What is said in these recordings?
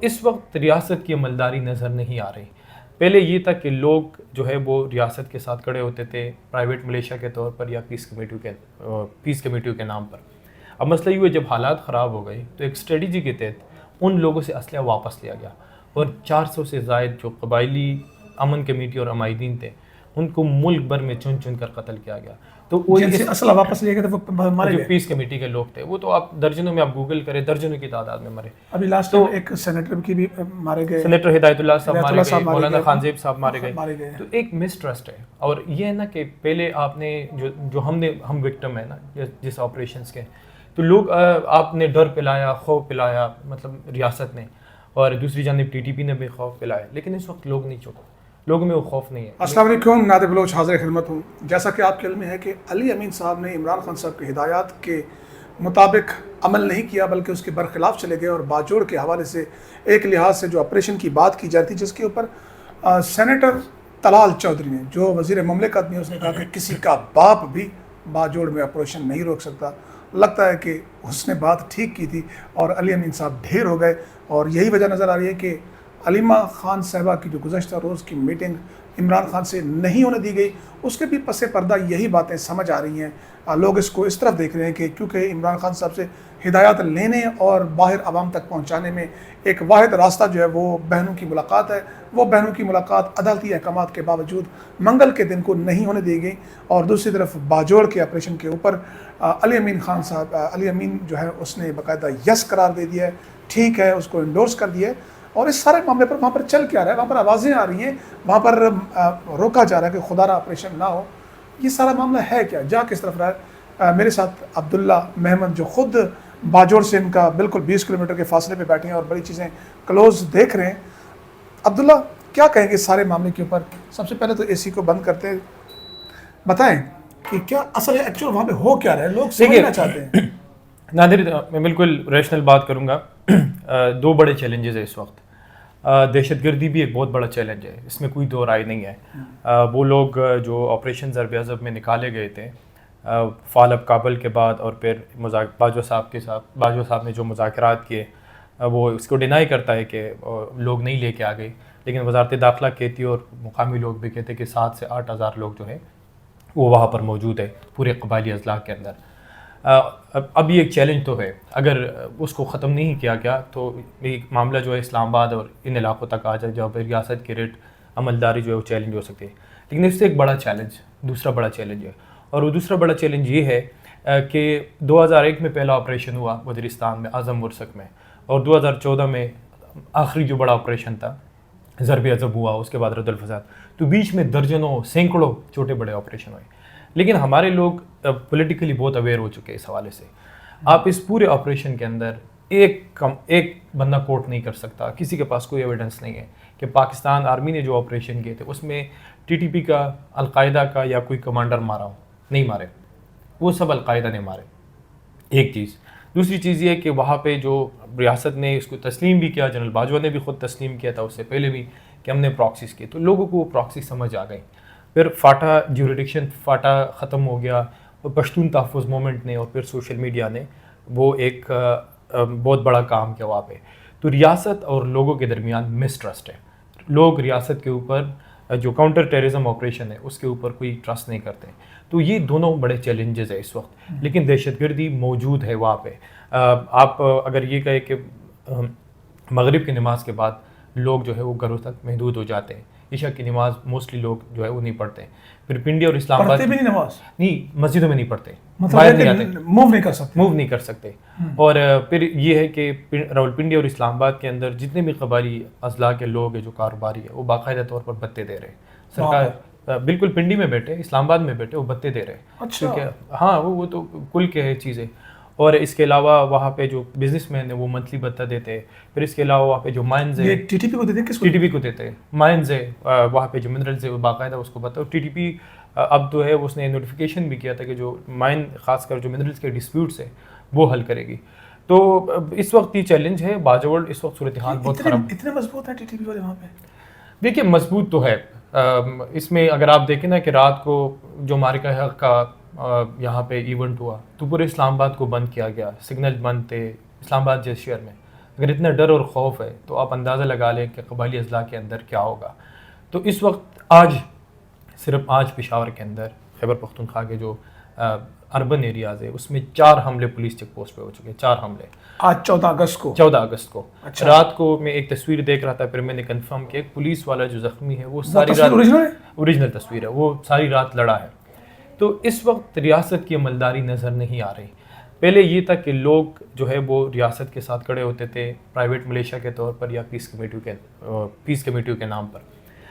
اس وقت ریاست کی عملداری نظر نہیں آ رہی. پہلے یہ تھا کہ لوگ جو ہے وہ ریاست کے ساتھ کھڑے ہوتے تھے پرائیویٹ ملیشیا کے طور پر یا پیس کمیٹیوں کے نام پر. اب مسئلہ یہ ہوا جب حالات خراب ہو گئے تو ایک اسٹریٹجی کے تحت ان لوگوں سے اسلحہ واپس لیا گیا اور 400 سے زائد جو قبائلی امن کمیٹی اور عمائدین تھے ان کو ملک بھر میں چن چن کر قتل کیا گیا. تو وہ اسلحہ واپس لے گئے تھے وہ مارے گئے. پیس کمیٹی کے لوگ تھے وہ تو آپ درجنوں میں آپ گوگل کریں درجنوں کی تعداد میں مرے. ابھی لاسٹ ٹائم ایک سینیٹر کی بھی مارے گئے, سینیٹر ہدایت اللہ صاحب مارے گئے, مولانا خان زیب صاحب مارے گئے. تو ایک مس ٹرسٹ ہے. اور یہ ہے نا کہ پہلے آپ نے جو ہم وکٹم ہے نا جس آپریشنس کے, تو لوگ آپ نے ڈر پلایا, خوف پلایا مطلب ریاست نے, اور دوسری جانب ٹی ٹی پی نے بھی خوف پلایا. لیکن اس وقت لوگ نہیں چکے, لوگوں میں وہ خوف نہیں ہے. السلام علیکم, نادر بلوچ حاضر خدمت ہوں. جیسا کہ آپ کے علم میں ہے کہ علی امین صاحب نے عمران خان صاحب کی ہدایات کے مطابق عمل نہیں کیا بلکہ اس کے برخلاف چلے گئے, اور باجوڑ کے حوالے سے ایک لحاظ سے جو آپریشن کی بات کی جاتی جس کے اوپر سینیٹر طلال چودھری نے جو وزیر مملکت میں اس نے کہا کہ کسی کا باپ بھی باجوڑ میں آپریشن نہیں روک سکتا. لگتا ہے کہ اس نے بات ٹھیک کی تھی اور علی امین صاحب ڈھیر ہو گئے, اور یہی وجہ نظر آ رہی ہے کہ علیمہ خان صاحبہ کی جو گزشتہ روز کی میٹنگ عمران خان سے نہیں ہونے دی گئی اس کے بھی پس پردہ یہی باتیں سمجھ آ رہی ہیں. لوگ اس کو اس طرف دیکھ رہے ہیں کہ کیونکہ عمران خان صاحب سے ہدایات لینے اور باہر عوام تک پہنچانے میں ایک واحد راستہ جو ہے وہ بہنوں کی ملاقات ہے. وہ بہنوں کی ملاقات عدالتی احکامات کے باوجود منگل کے دن کو نہیں ہونے دی گئی, اور دوسری طرف باجوڑ کے آپریشن کے اوپر علی امین خان صاحب علی امین جو ہے اس نے باقاعدہ یس قرار دے دیا ہے, ٹھیک ہے, اس کو انڈورس کر دیا ہے. اور اس سارے معاملے پر وہاں پر چل کیا رہا ہے, وہاں پر آوازیں آ رہی ہیں, وہاں پر روکا جا رہا ہے کہ خدا را آپریشن نہ ہو. یہ سارا معاملہ ہے کیا, جا کس طرف رہا ہے؟ میرے ساتھ عبداللہ محمد جو خود باجوڑ سے ان کا بالکل 20 کلومیٹر کے فاصلے پہ بیٹھے ہیں اور بڑی چیزیں کلوز دیکھ رہے ہیں. عبداللہ کیا کہیں گے سارے معاملے کے اوپر؟ سب سے پہلے تو اے سی کو بند کرتے بتائیں کہ کیا اصل ہے, ایکچوئل وہاں پہ ہو کیا رہا ہے, لوگ سمجھنا چاہتے ہیں. نادر میں بالکل ریشنل بات کروں گا. دو بڑے چیلنجز ہیں اس وقت. دہشت گردی بھی ایک بہت بڑا چیلنج ہے, اس میں کوئی دو رائے نہیں ہے. وہ لوگ جو آپریشن ضرب عضب میں نکالے گئے تھے فال آف کابل کے بعد, اور پھر باجوہ صاحب نے جو مذاکرات کیے وہ اس کو ڈینائی کرتا ہے کہ لوگ نہیں لے کے آ گئے, لیکن وزارت داخلہ کہتی اور مقامی لوگ بھی کہتے کہ 7 سے 8 ہزار لوگ جو ہے وہ وہاں پر موجود ہے پورے قبائلی اضلاع کے اندر. اب یہ ایک چیلنج تو ہے, اگر اس کو ختم نہیں کیا گیا تو یہ معاملہ جو ہے اسلام آباد اور ان علاقوں تک آ جائے جہاں پہ ریاست کی ریٹ عملداری جو ہے وہ چیلنج ہو سکتی ہے. لیکن اس سے ایک بڑا چیلنج, دوسرا بڑا چیلنج ہے, اور وہ دوسرا بڑا چیلنج یہ ہے کہ 2001 میں پہلا آپریشن ہوا وزیرستان میں اعظم ورسک میں, اور 2014 میں آخری جو بڑا آپریشن تھا ضرب عضب ہوا, اس کے بعد رد الفساد. تو بیچ میں درجنوں سینکڑوں چھوٹے بڑے آپریشن ہوئے. لیکن ہمارے لوگ پولیٹیکلی بہت اویئر ہو چکے اس حوالے سے. آپ اس پورے آپریشن کے اندر ایک بندہ کوٹ نہیں کر سکتا, کسی کے پاس کوئی ایویڈنس نہیں ہے کہ پاکستان آرمی نے جو آپریشن کیے تھے اس میں ٹی ٹی پی کا, القاعدہ کا یا کوئی کمانڈر مارا ہو. نہیں مارے, وہ سب القاعدہ نے مارے. ایک چیز. دوسری چیز یہ کہ وہاں پہ جو ریاست نے اس کو تسلیم بھی کیا, جنرل باجوہ نے بھی خود تسلیم کیا تھا اس سے پہلے بھی کہ ہم نے پراکسیز کیے, تو لوگوں کو وہ پراکسی سمجھ آ گئی. پھر فاٹا جیوریڈکشن فاٹا ختم ہو گیا, پشتون تحفظ مومنٹ نے اور پھر سوشل میڈیا نے وہ ایک بہت بڑا کام کیا وہاں پہ. تو ریاست اور لوگوں کے درمیان مس ٹرسٹ ہے. لوگ ریاست کے اوپر جو کاؤنٹر ٹیررزم آپریشن ہے اس کے اوپر کوئی ٹرسٹ نہیں کرتے. تو یہ دونوں بڑے چیلنجز ہیں اس وقت. لیکن دہشت گردی موجود ہے وہاں پہ. آپ اگر یہ کہیں کہ مغرب کی نماز کے بعد لوگ جو ہے وہ گھروں تک محدود ہو جاتے ہیں, عشاء کی نماز موسٹلی لوگ جو ہے وہ نہیں پڑھتے ہیں. پھر پنڈی اور اسلام آباد بھی نماز نہیں, مسجدوں میں نہیں پڑھتے, باہر نہیں آتے, موو نہیں کر سکتے. اور پھر یہ ہے کہ راولپنڈی اور اسلام آباد کے اندر جتنے بھی قبائلی اضلاع کے لوگ ہیں جو کاروباری ہے وہ باقاعدہ طور پر بتے دے رہے ہیں. سرکار بالکل پنڈی میں بیٹھے, اسلام آباد میں بیٹھے, وہ بتے دے رہے ہیں. کیونکہ ہاں وہ تو کل کے ہے چیزیں. اور اس کے علاوہ وہاں پہ جو بزنس مین ہیں وہ منتھلی بتہ دیتے ہیں. پھر اس کے علاوہ وہاں پہ جو مائنز ہے ٹی ٹی پی کو دیتے ہیں, ٹی ٹی پی کو دیتے ہیں. مائنز ہے وہاں پہ جو منرلز ہے وہ باقاعدہ اس کو بتا. اور ٹی ٹی پی اب جو ہے اس نے نوٹیفیکیشن بھی کیا تھا کہ جو مائن خاص کر جو منرلز کے ڈسپیوٹس ہیں وہ حل کرے گی. تو اس وقت یہ چیلنج ہے. باجوڑ اس وقت صورتحال بہت خراب. اتنے مضبوط ہے ٹی ٹی پی والے وہاں پہ؟ دیکھیے مضبوط تو ہے. اس میں اگر آپ دیکھیں نا کہ رات کو جو مارکہ حق کا یہاں پہ ایونٹ ہوا تو پورے اسلام آباد کو بند کیا گیا, سگنل بند تھے اسلام آباد جیسے شہر میں. اگر اتنا ڈر اور خوف ہے تو آپ اندازہ لگا لیں کہ قبائلی اضلاع کے اندر کیا ہوگا. تو اس وقت صرف آج پشاور کے اندر خیبر پختونخوا کے جو اربن ایریاز ہے اس میں 4 حملے پولیس چیک پوسٹ پہ ہو چکے ہیں. 4 حملے آج 14 اگست کو. اچھا. رات کو میں ایک تصویر دیکھ رہا تھا, پھر میں نے کنفرم کیا ایک پولیس والا جو زخمی ہے وہ ساری رات, اوریجنل تصویر ہے, وہ ساری رات لڑا ہے. تو اس وقت ریاست کی عملداری نظر نہیں آ رہی. پہلے یہ تھا کہ لوگ جو ہے وہ ریاست کے ساتھ کھڑے ہوتے تھے پرائیویٹ ملیشیا کے طور پر یا پیس کمیٹیوں کے نام پر.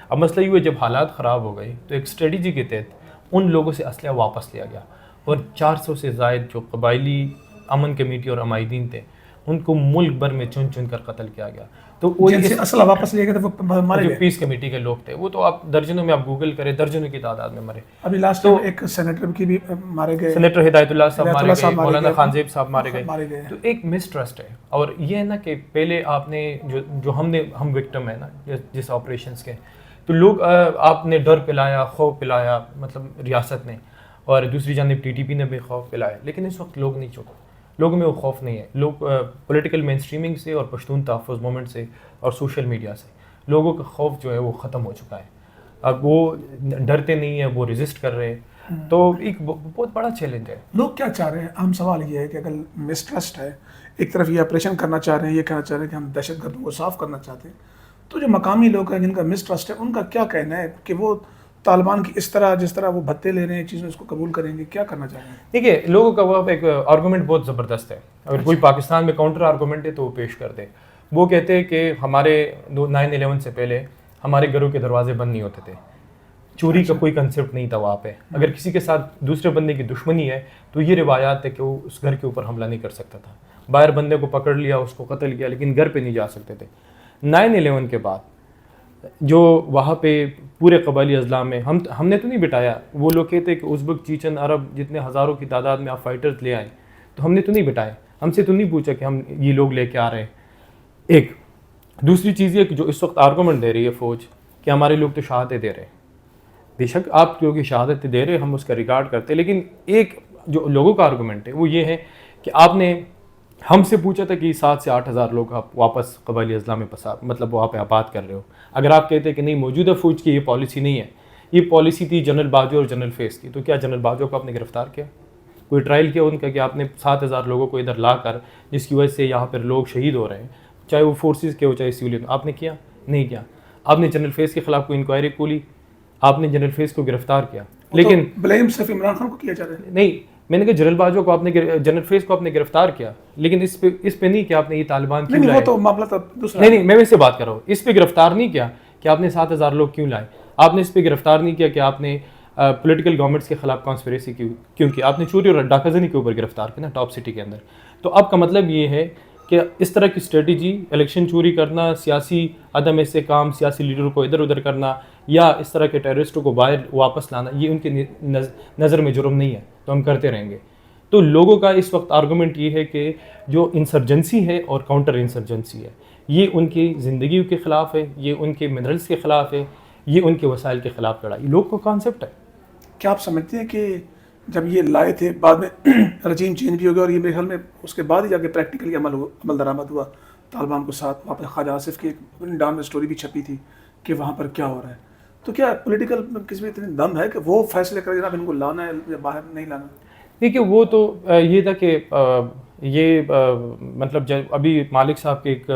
اب مسئلہ یہ ہے جب حالات خراب ہو گئے تو ایک اسٹریٹجی کے تحت ان لوگوں سے اسلحہ واپس لیا گیا اور 400 سے زائد جو قبائلی امن کمیٹی اور عمائدین تھے ان کو ملک بھر میں چن چن کر قتل کیا گیا. تو وہ اسلحہ واپس لے گئے تھے جو پیس کمیٹی کے لوگ تھے وہ تو آپ درجنوں میں آپ گوگل کریں, درجنوں کی تعداد میں مرے. ابھی لاسٹ میں ایک سینیٹر کی بھی مارے گئے, سینیٹر ہدایت اللہ صاحب مارے گئے, مولانا خان زیب صاحب مارے گئے. تو ایک مس ٹرسٹ ہے. اور یہ ہے نا کہ پہلے آپ نے جو ہم وکٹم ہیں نا جس آپریشنس کے, تو لوگ آپ نے ڈر پلایا, خوف پلایا مطلب ریاست نے, اور دوسری جانب ٹی ٹی پی نے بھی خوف پلایا. لیکن اس وقت لوگ نہیں چکے, لوگوں میں وہ خوف نہیں ہے. لوگ پولیٹیکل مین اسٹریمنگ سے اور پشتون تحفظ مومنٹ سے اور سوشل میڈیا سے لوگوں کا خوف جو ہے وہ ختم ہو چکا ہے. اب وہ ڈرتے نہیں ہیں, وہ ریزسٹ کر رہے ہیں. تو ایک بہت بڑا چیلنج ہے. لوگ کیا چاہ رہے ہیں؟ عام سوال یہ ہے کہ اگر مسٹرسٹ ہے, ایک طرف یہ آپریشن کرنا چاہ رہے ہیں, یہ کہنا چاہ رہے ہیں کہ ہم دہشت گردوں کو صاف کرنا چاہتے ہیں, تو جو مقامی لوگ ہیں جن کا مسٹرسٹ ہے ان کا کیا کہنا ہے کہ وہ طالبان کی اس طرح جس طرح وہ بھتے لے رہے ہیں چیزیں اس کو قبول کریں گے, کیا کرنا چاہ رہے ہیں؟ دیکھیے لوگوں کا وہ ایک آرگومنٹ بہت زبردست ہے. اگر کوئی پاکستان میں کاؤنٹر آرگومنٹ ہے تو وہ پیش کرتے. وہ کہتے ہیں کہ ہمارے 9/11 سے پہلے ہمارے گھروں کے دروازے بند نہیں ہوتے تھے, چوری کا کوئی کنسیپٹ نہیں تھا وہاں پہ. اگر کسی کے ساتھ دوسرے بندے کی دشمنی ہے تو یہ روایات ہے کہ وہ اس گھر کے اوپر حملہ نہیں کر سکتا تھا. باہر بندے کو پکڑ لیا, اس کو قتل کیا, لیکن گھر پہ نہیں جا سکتے تھے. 9/11 کے بعد جو وہاں پہ پورے قبائلی اضلاع میں ہم نے تو نہیں بٹایا. وہ لوگ کہتے کہ ازبک, چیچن, عرب جتنے ہزاروں کی تعداد میں آپ فائٹرز لے آئے تو ہم نے تو نہیں بٹائے, ہم سے تو نہیں پوچھا کہ ہم یہ لوگ لے کے آ رہے ہیں. ایک دوسری چیز یہ کہ جو اس وقت آرگومنٹ دے رہی ہے فوج کہ ہمارے لوگ تو شہادتیں دے رہے ہیں. بے شک آپ کیونکہ شہادتیں دے رہے ہیں ہم اس کا ریکارڈ کرتے ہیں, لیکن ایک جو لوگوں کا آرگومنٹ ہے وہ یہ ہے کہ آپ نے ہم سے پوچھا تھا کہ 7 سے 8 ہزار لوگ آپ واپس قبائلی اضلاع میں مطلب وہاں پہ آباد کر رہے ہو. اگر آپ کہتے ہیں کہ نہیں موجودہ فوج کی یہ پالیسی نہیں ہے, یہ پالیسی تھی جنرل باجوہ اور جنرل فیض کی, تو کیا جنرل باجوہ کو آپ نے گرفتار کیا؟ کوئی ٹرائل کیا ان کا کہ آپ نے 7,000 لوگوں کو ادھر لا کر جس کی وجہ سے یہاں پر لوگ شہید ہو رہے ہیں, چاہے وہ فورسز کے ہو چاہے سویلین, آپ نے کیا؟ نہیں کیا. آپ نے جنرل فیض کے خلاف کوئی انکوائری کھولی, آپ نے جنرل فیض کو گرفتار کیا, لیکن بلیم صرف عمران خان کو کیا جا رہا ہے. نہیں, میں نے کہا جنرل باجوہ کو آپ نے, جنرل فیض کو آپ نے گرفتار کیا, لیکن اس پہ نہیں کہ آپ نے یہ طالبان کیوں لائے. وہ تو معاملہ تھا دوسرا. نہیں میں ویسے بات کر رہا ہوں, اس پہ گرفتار نہیں کیا کہ آپ نے 7,000 لوگ کیوں لائے. آپ نے اس پہ گرفتار نہیں کیا کہ آپ نے پولیٹیکل گورنمنٹس کے خلاف کانسپریسی کیونکہ آپ نے چوری اور ڈاکہ زنی کے اوپر گرفتار کیا نا ٹاپ سٹی کے اندر. تو اب کا مطلب یہ ہے کہ اس طرح کی اسٹریٹجی, الیکشن چوری کرنا, سیاسی عدم استحکام, سیاسی لیڈر کو ادھر ادھر کرنا یا اس طرح کے ٹیررسٹوں کو باہر واپس لانا, یہ ان کے نظر میں جرم نہیں ہے, تو ہم کرتے رہیں گے. تو لوگوں کا اس وقت آرگومنٹ یہ ہے کہ جو انسرجنسی ہے اور کاؤنٹر انسرجنسی ہے یہ ان کی زندگیوں کے خلاف ہے, یہ ان کے منرلس کے خلاف ہے, یہ ان کے وسائل کے خلاف لڑائی. لوگ کو کانسیپٹ ہے. کیا آپ سمجھتے ہیں کہ جب یہ لائے تھے بعد میں رجیم چینج بھی ہو گیا اور یہ میرے خیال میں اس کے بعد ہی جا کے پریکٹیکلی عمل درآمد ہوا طالبان کو ساتھ, وہاں پہ خواجہ آصف کی ایک ڈان میں اسٹوری بھی چھپی تھی کہ وہاں پر کیا ہو رہا ہے. تو کیا پولیٹیکل کسی میں اتنی دم ہے کہ وہ فیصلے کرے جناب ان کو لانا ہے یا باہر نہیں لانا؟ دیکھیے وہ تو یہ تھا کہ یہ مطلب جب ابھی مالک صاحب کے ایک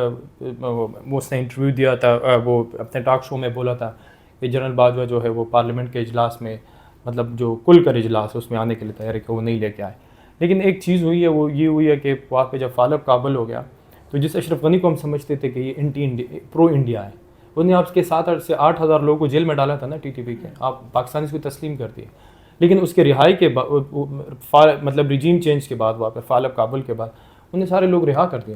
وہ اس نے انٹرویو دیا تھا, وہ اپنے ٹاک شو میں بولا تھا کہ جنرل باجوہ جو ہے وہ پارلیمنٹ کے اجلاس میں مطلب جو کل کر اجلاس ہے اس میں آنے کے لیے تیار ہے کہ وہ نہیں لے کے آئے. لیکن ایک چیز ہوئی ہے وہ یہ ہوئی ہے کہ وہاں پہ جب فالب کابل ہو گیا تو جس اشرف غنی کو ہم سمجھتے تھے کہ یہ پرو انڈیا ہے, انہوں نے آپ کے 7 سے 8 ہزار لوگوں کو جیل میں ڈالا تھا نا ٹی ٹی پی کے, آپ پاکستانی اس کو تسلیم کر دیے. لیکن اس کے رہائی کے بعد مطلب رجیم چینج کے بعد وہاں پہ فالب کابل کے بعد انہیں سارے لوگ رہا کر دیے.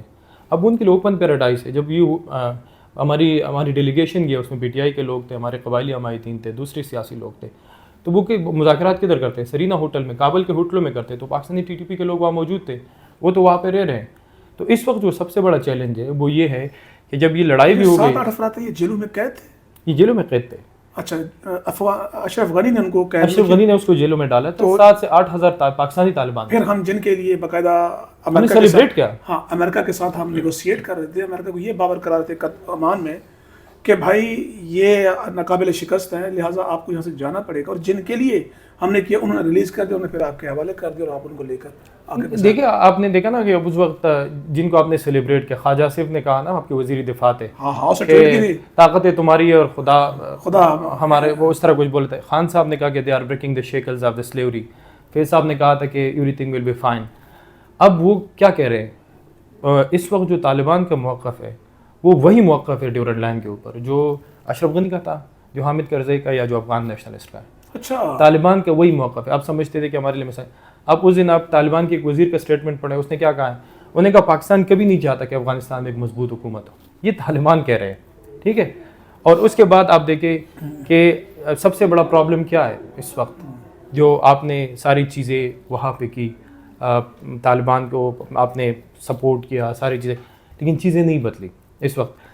اب ان کے لیے اوپن پیراڈائز ہے. جب یہ ہماری ڈیلیگیشن گیا اس میں پی ٹی آئی کے لوگ تھے, ہمارے قبائلی عمائدین تھے, دوسرے سیاسی لوگ تھے, تو وہ کہ مذاکرات کدھر کرتے ہیں؟ سرینا ہوٹل میں, کابل کے ہوٹلوں میں کرتے. تو پاکستانی ٹی ٹی پی کے لوگ وہاں موجود تھے, وہ تو وہاں پہ رہ رہے ہیں. تو اس وقت جو سب سے بڑا چیلنج ہے وہ یہ ہے کہ جب یہ لڑائی بھی ہو گئی, 7-8 افراد یہ جیلوں میں قید تھے, یہ جیلوں میں قید تھے. اچھا اشرف غنی نے ان کو قید اشرف غنی نے اس کو جیلوں میں ڈالا تو 7 سے 8,000 پاکستانی طالبان پھر ہم جن کے لیے باقاعدہ نے سیلیبریٹ کیا. ہاں امریکہ کے ساتھ ہم نیگوشیٹ کر رہے تھے, امریکہ کو یہ باور کرا رہے تھے امان میں کہ بھائی یہ ناقابل شکست ہیں, لہٰذا آپ کو یہاں سے جانا پڑے گا, اور جن کے لیے ہم نے کیا انہوں نے ریلیز کر دیا, انہوں نے پھر آپ کے حوالے کر دیا اور آپ ان کو لے کر آگے. دیکھیں آپ نے دیکھا نا کہ اس وقت جن کو آپ نے سیلیبریٹ کیا, خواجہ آصف نے کہا نا آپ کے وزیر دفاع تھے کہ طاقت تمہاری اور خدا ہمارے, وہ اس طرح کچھ بولتے. خان صاحب نے کہا کہ they are breaking the shackles of the slavery. Faiz صاحب نے کہا تھا کہ everything will be fine. اب وہ کیا کہہ رہے ہیں اس وقت جو طالبان کا موقف ہے وہ وہی موقف ہے ڈیورنڈ لائن کے اوپر جو اشرف غنی کا تھا, جو حامد کرزئی کا, یا جو افغان نیشنلسٹ کا ہے. اچھا طالبان کا وہی موقف ہے. آپ سمجھتے تھے کہ ہمارے لیے مسائل. اب اس دن آپ طالبان کے ایک وزیر کا اسٹیٹمنٹ پڑھیں, اس نے کیا کہا ہے, انہوں نے کہا پاکستان کبھی نہیں چاہتا کہ افغانستان میں ایک مضبوط حکومت ہو. یہ طالبان کہہ رہے ہیں, ٹھیک ہے. اور اس کے بعد آپ دیکھیں کہ سب سے بڑا پرابلم کیا ہے اس وقت, جو آپ نے ساری چیزیں وہاں پہ کی, طالبان کو آپ نے سپورٹ کیا, ساری چیزیں, لیکن چیزیں نہیں بدلی اس وقت.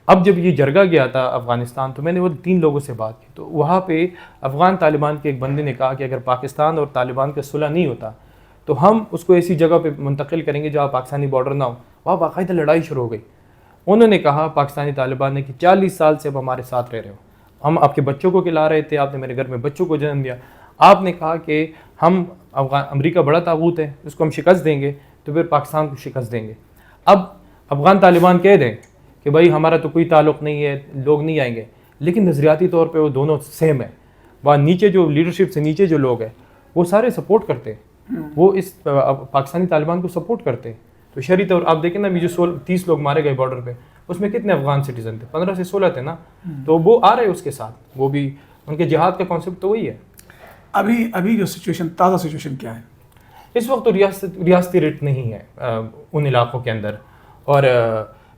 اب جب یہ جرگہ گیا تھا افغانستان تو میں نے وہ 3 لوگوں سے بات کی, تو وہاں پہ افغان طالبان کے ایک بندے نے کہا کہ اگر پاکستان اور طالبان کا صلح نہیں ہوتا تو ہم اس کو ایسی جگہ پہ منتقل کریں گے جہاں پاکستانی بارڈر نہ ہو. وہاں باقاعدہ لڑائی شروع ہو گئی. انہوں نے کہا پاکستانی طالبان نے کہ 40 سال سے اب ہمارے ساتھ رہ رہے ہو, ہم آپ کے بچوں کو کھلا رہے تھے, آپ نے میرے گھر میں بچوں کو جنم دیا, آپ نے کہا کہ ہم امریکہ بڑا طاغوت ہے, اس کو ہم شکست دیں گے تو پھر پاکستان کو شکست دیں گے. اب افغان طالبان کہہ دیں کہ بھائی ہمارا تو کوئی تعلق نہیں ہے, لوگ نہیں آئیں گے, لیکن نظریاتی طور پہ وہ دونوں سیم ہیں. وہاں نیچے جو لیڈرشپ سے نیچے جو لوگ ہیں وہ سارے سپورٹ کرتے ہیں, وہ اس پاکستانی طالبان کو سپورٹ کرتے ہیں. تو شہری طور آپ دیکھیں نا, ابھی جو 30 لوگ مارے گئے بارڈر پہ, اس میں کتنے افغان سٹیزن تھے, 15 سے 16 تھے نا, تو وہ آ رہے اس کے ساتھ, وہ بھی ان کے جہاد کا کانسیپٹ تو وہی ہے. ابھی جو سچویشن, تازہ سچویشن کیا ہے اس وقت؟ تو ریاستی ریٹ نہیں ہے ان علاقوں کے اندر, اور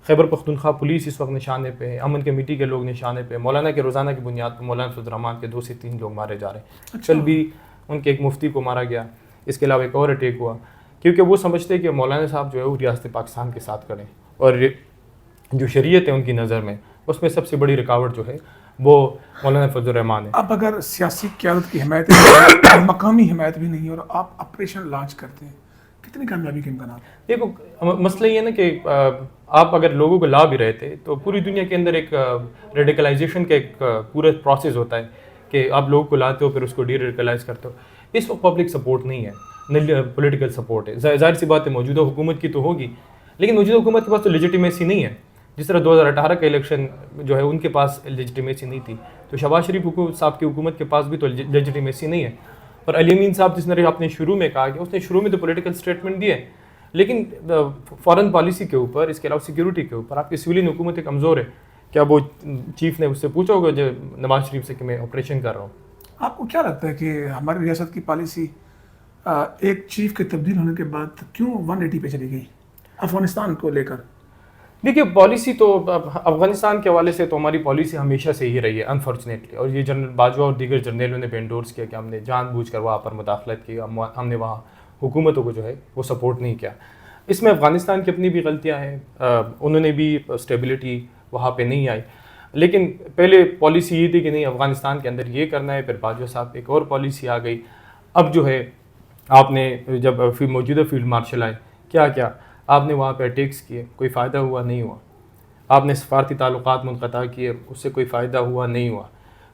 خیبر پختونخوا پولیس اس وقت نشانے پہ ہے, امن کمیٹی کے لوگ نشانے پہ, مولانا کے روزانہ کی بنیاد پر مولانا فضل الرحمان کے 2 سے 3 لوگ مارے جا رہے ہیں. کل بھی ان کے ایک مفتی کو مارا گیا, اس کے علاوہ ایک اور اٹیک ہوا, کیونکہ وہ سمجھتے ہیں کہ مولانا صاحب جو ہے وہ ریاست پاکستان کے ساتھ کھڑے ہیں, اور جو شریعت ہے ان کی نظر میں اس میں سب سے بڑی رکاوٹ جو ہے وہ مولانا فضل الرحمان ہے. اب اگر سیاسی قیادت کی حمایت ہے, مقامی حمایت بھی نہیں, اور آپ آپریشن لانچ کرتے ہیں, کتنی کامیابی کے امکانات؟ دیکھو مسئلہ یہ ہے نا کہ آپ اگر لوگوں کو لا بھی رہے تھے تو پوری دنیا کے اندر ایک ریڈیکلائزیشن کا ایک پورا پروسیس ہوتا ہے کہ آپ لوگوں کو لاتے ہو پھر اس کو ڈی ریڈیکلائز کرتے ہو. اس وقت پبلک سپورٹ نہیں ہے, نہ پولیٹیکل سپورٹ ہے. ظاہر سی بات ہے موجودہ حکومت کی تو ہوگی, لیکن موجودہ حکومت کے پاس تو لیجیٹیمیسی نہیں ہے. جس طرح 2018 کا الیکشن جو ہے ان کے پاس لیجیٹیمیسی نہیں تھی, تو شہباز شریف صاحب کی حکومت کے پاس بھی تو لیجیٹیمیسی نہیں ہے. اور علی امین صاحب جس نے آپ نے شروع میں کہا کہ اس نے شروع میں تو پولیٹیکل اسٹیٹمنٹ دیے, لیکن فارن پالیسی کے اوپر, اس کے علاوہ سیکیورٹی کے اوپر آپ کی سویلین حکومتیں کمزور ہے. کیا وہ چیف نے اس سے پوچھا ہوگا جو نواز شریف سے کہ میں آپریشن کر رہا ہوں؟ آپ کو کیا لگتا ہے کہ ہماری ریاست کی پالیسی ایک چیف کے تبدیل ہونے کے بعد کیوں 180 پہ چلی گئی افغانستان کو لے کر؟ دیکھیے پالیسی تو افغانستان کے حوالے سے تو ہماری پالیسی ہمیشہ سے ہی رہی ہے انفارچونیٹلی, اور یہ جنرل باجوہ اور دیگر جرنیلوں نے بھی انڈورس کیا کہ ہم نے جان بوجھ کر وہاں پر مداخلت کی, ہم نے وہاں حکومتوں کو جو ہے وہ سپورٹ نہیں کیا. اس میں افغانستان کی اپنی بھی غلطیاں ہیں, انہوں نے بھی اسٹیبلٹی وہاں پہ نہیں آئی, لیکن پہلے پالیسی یہ تھی کہ نہیں افغانستان کے اندر یہ کرنا ہے, پھر باجوہ صاحب ایک اور پالیسی آ گئی. اب جو ہے آپ نے جب موجودہ فیلڈ مارشل آئے کیا آپ نے وہاں پہ اٹیکس کیے, کوئی فائدہ ہوا نہیں ہوا. آپ نے سفارتی تعلقات منقطع کیے, اس سے کوئی فائدہ ہوا نہیں ہوا.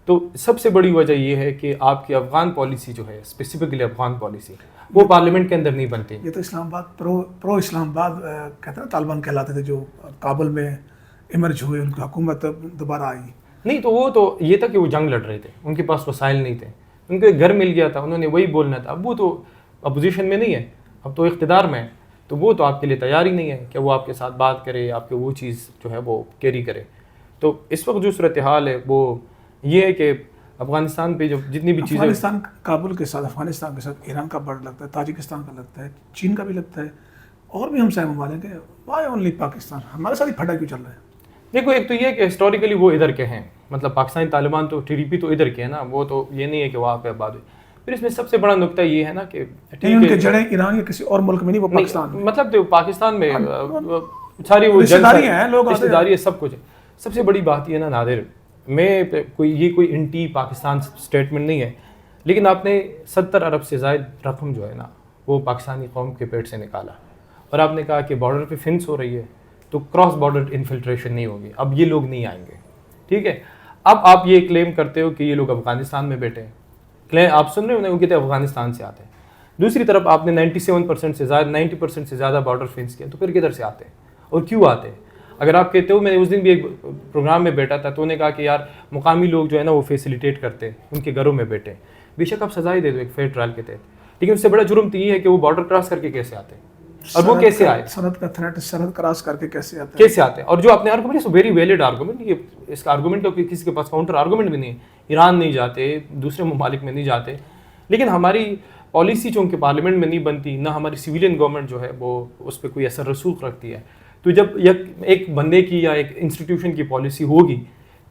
تو سب سے بڑی وجہ یہ ہے کہ آپ کی افغان پالیسی جو ہے اسپیسیفکلی افغان پالیسی وہ پارلیمنٹ کے اندر نہیں بنتی. یہ تو اسلام آباد پرو اسلام آباد کہتے ہیں طالبان کہلاتے تھے, جو کابل میں ایمرج ہوئے, ان کی حکومت دوبارہ آئی. نہیں تو وہ تو یہ تھا کہ وہ جنگ لڑ رہے تھے, ان کے پاس وسائل نہیں تھے, ان کو ایک گھر مل گیا تھا, انہوں نے وہی بولنا تھا. اب وہ تو اپوزیشن میں نہیں ہے, اب تو اقتدار میں ہے, تو وہ تو آپ کے لیے تیار ہی نہیں ہے کہ وہ آپ کے ساتھ بات کرے, آپ کے وہ چیز جو ہے وہ کیری کرے. تو اس وقت جو صورتحال ہے وہ یہ ہے کہ افغانستان پہ جو جتنی بھی چیزیں, افغانستان کابل کے ساتھ, افغانستان کے ساتھ ایران کا بارڈر لگتا ہے, تاجکستان کا لگتا ہے, چین کا بھی لگتا ہے, اور بھی ہم سے ممالک ہیں. وائی اونلی پاکستان ہمارے ساتھ ہی پھٹا کیوں چل رہا ہے؟ دیکھو ایک تو یہ کہ ہسٹوریکلی وہ ادھر کے ہیں, مطلب پاکستانی طالبان تو TDP تو ادھر کے ہیں نا, وہ تو یہ نہیں ہے کہ وہاں پہ آباد ہوئی. پھر اس میں سب سے بڑا نقطہ یہ ہے نا کہ ان کے جڑیں ایران یا کسی اور ملک میں نہیں, وہ پاکستان میں, مطلب پاکستان میں ساری وہ رشتہ داری ہیں, لوگ رشتہ داری ہے, سب کچھ ہے. سب سے بڑی بات یہ ہے نا نادر میں یہ کوئی انٹی پاکستان اسٹیٹمنٹ نہیں ہے، لیکن آپ نے 70 ارب سے زائد رقم جو ہے نا وہ پاکستانی قوم کے پیٹ سے نکالا، اور آپ نے کہا کہ بارڈر پہ فنس ہو رہی ہے تو کراس بارڈر انفلٹریشن نہیں ہوگی، اب یہ لوگ نہیں آئیں گے، ٹھیک ہے۔ اب آپ یہ کلیم کرتے ہو کہ یہ لوگ افغانستان میں بیٹھے ہیں، آپ سن رہے ہو وہ کہتے ہیں افغانستان سے آتے ہیں، دوسری طرف آپ نے 97% سے زیادہ 90% سے زیادہ بارڈر فنس کیا، تو پھر کدھر سے آتے ہیں اور کیوں آتے ہیں؟ اگر آپ کہتے ہو، میں نے اس دن بھی ایک پروگرام میں بیٹھا تھا تو انہوں نے کہا کہ یار مقامی لوگ جو ہے نا وہ فیسیلیٹیٹ کرتے ہیں، ان کے گھروں میں بیٹھے ہیں، بے شک آپ سزا ہی دے دو ایک فیئر ٹرائل کے تحت، لیکن اس سے بڑا جرم تو یہ ہے کہ وہ بارڈر کراس کر کے کیسے آتے ہیں، اور وہ کیسے آئے، سرحد کا تھریٹ، سرحد کراس کر کے کیسے آتے ہیں، کیسے آتے ہیں۔ اور جو آپ نے آرگومنٹ ویری ویلڈ آرگومنٹ، یہ اس کا آرگومنٹ تو کسی کے پاس کاؤنٹر آرگومنٹ بھی نہیں ہے، ایران نہیں جاتے، دوسرے ممالک میں نہیں جاتے، لیکن ہماری پالیسی چونکہ پارلیمنٹ میں نہیں بنتی، نہ ہماری سویلین گورنمنٹ جو ہے وہ اس پہ کوئی اثر رسوخ رکھتی ہے، تو جب ایک بندے کی یا ایک انسٹیٹیوشن کی پالیسی ہوگی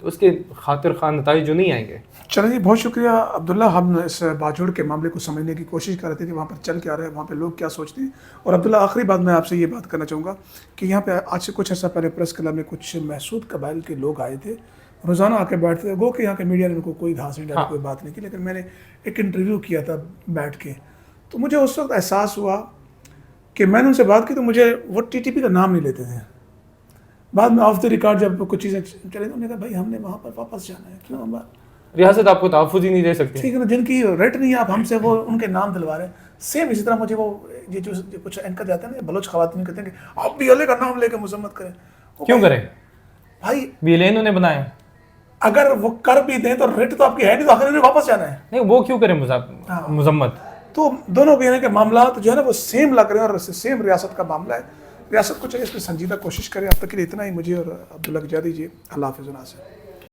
تو اس کے خاطر خواہ نتائج جو نہیں آئیں گے۔ چلیں جی، بہت شکریہ عبداللہ، ہم اس باجوڑ کے معاملے کو سمجھنے کی کوشش کر رہے تھے کہ وہاں پر چل کیا رہا ہے، وہاں پہ لوگ کیا سوچتے ہیں۔ اور عبداللہ، آخری بات میں آپ سے یہ بات کرنا چاہوں گا کہ یہاں پہ آج سے کچھ عرصہ پہلے پریس کلب میں کچھ محسود قبائل کے لوگ آئے تھے، روزانہ آ کے بیٹھتے تھے، گو کہ یہاں کے میڈیا نے ان کو کوئی گھاس نہیں ڈالی، کوئی بات نہیں کی، لیکن میں نے ایک انٹرویو کیا تھا بیٹھ کے، تو مجھے اس وقت احساس ہوا کہ میں نے ان سے بات کی تو مجھے وہ ٹی ٹی پی کا نام نہیں لیتے تھے۔ بعد میں آف دی ریکارڈ جب کچھ چیزیں چلے تو انہوں نے کہا بھائی ہم نے وہاں پر واپس جانا ہے، کیوں ہم ریاست آپ کو تحفظ ہی نہیں دے سکتی، ٹھیک ہے نا، جن کی ریٹ نہیں ہے آپ ہم سے وہ ان کے نام دلوا رہے ہیں۔ سیم اسی طرح مجھے وہ یہ جو کچھ اینکر جاتے ہیں نا، بلوچ خواتین کہتے ہیں کہ آپ بھی اللہ کا نام لے کے مذمت کریں، کیوں کریں؟ بھائی BLA انہوں نے بنایا، اگر وہ کر بھی دیں تو ریٹ تو آپ کی ہے نہیں، تو آخر انہیں واپس جانا ہے، نہیں وہ کیوں کریں مذمت؟ تو دونوں کہنے کے معاملات جو ہے نا وہ سیم لگ رہے ہیں، اور سیم ریاست کا معاملہ ہے۔ ریاست کو چاہیے اس میں سنجیدہ کوشش کرے۔ اب تک کے لیے اتنا ہی، مجھے اور عبداللہ کی اجازت دیجیے، اللہ حافظ۔